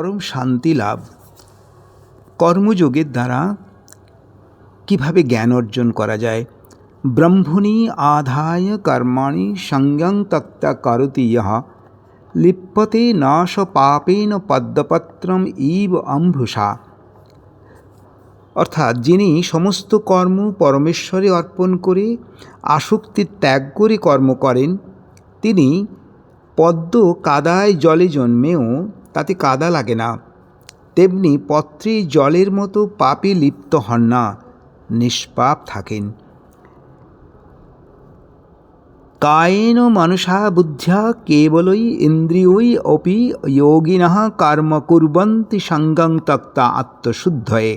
পরম শান্তি লাভ কর্মযোগের দ্বারা কিভাবে জ্ঞান অর্জন করা যায়। ব্রহ্মণি আধায় কর্মাণি সংযং তক্তা করতি ইহ লিপ্যতে নাশ পাপেন পদ্মপত্রম ইব অম্ভুষা। অর্থাৎ যিনি সমস্ত কর্ম পরমেশ্বরে অর্পণ করে আসক্তি ত্যাগ করে কর্ম করেন, তিনি পদ্ম কাদায় জলে জন্মেও তাতে কাদা লাগে না, তেমনি পত্রে জলের মতো পাপে লিপ্ত হন না, নিষ্পাপ থাকেন। কায়েন মনসা বুদ্ধ্যা কেবলই ইন্দ্রিয়ৈ অপি যোগিনঃ কর্ম কুর্বন্তি সঙ্গং ত্যক্তা আত্মশুদ্ধয়ে।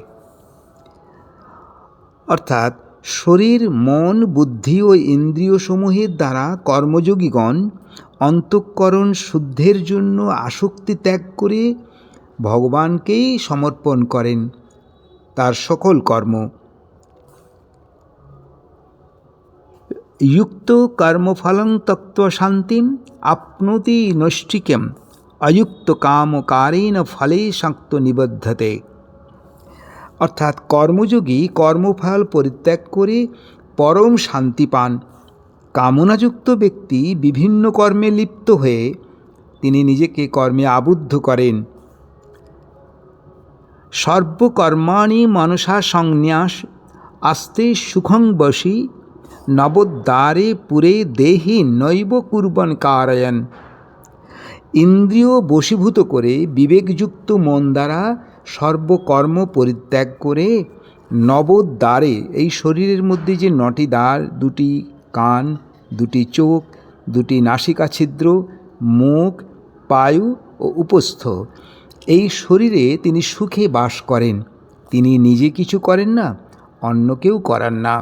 অর্থাৎ শরীর, মন, বুদ্ধি ও ইন্দ্রিয়সমূহের দ্বারা কর্মযোগীগণ অন্তঃকরণ শুদ্ধের জন্য আসক্তি ত্যাগ করে ভগবানকেই সমর্পণ করেন তার সকল কর্ম। যুক্ত কর্মফলং ত্যক্ত্বা শান্তিম আপ্নোতি নৈষ্ঠিক্যম অযুক্ত কামকারেণ ফলে সক্ত নিবধ্যতে। অর্থাৎ কর্মযোগী কর্মফল পরিত্যাগ করে পরম শান্তি পান। কামনাযুক্ত ব্যক্তি বিভিন্ন কর্মে লিপ্ত হয়ে তিনি নিজেকে কর্মে আবদ্ধ করেন। সর্বকর্মাণি মনসা সংন্যাস আস্তে সুখং বশী নবোদ্দারে পুরে দেহি নৈব কুর্বন কারয়ন। ইন্দ্রিয় বশীভূত করে বিবেকযুক্ত মন দ্বারা সর্বকর্ম পরিত্যাগ করে নবোদ্বারে, এই শরীরের মধ্যে যে 9টি দ্বার, 2টি কান, 2টি চোখ, 2টি নাসিকা ছিদ্র, মুখ, পায়ু ও উপস্থ, এই শরীরে তিনি সুখে বাস করেন। তিনি নিজে কিছু করেন না, অন্য কেউ করান না।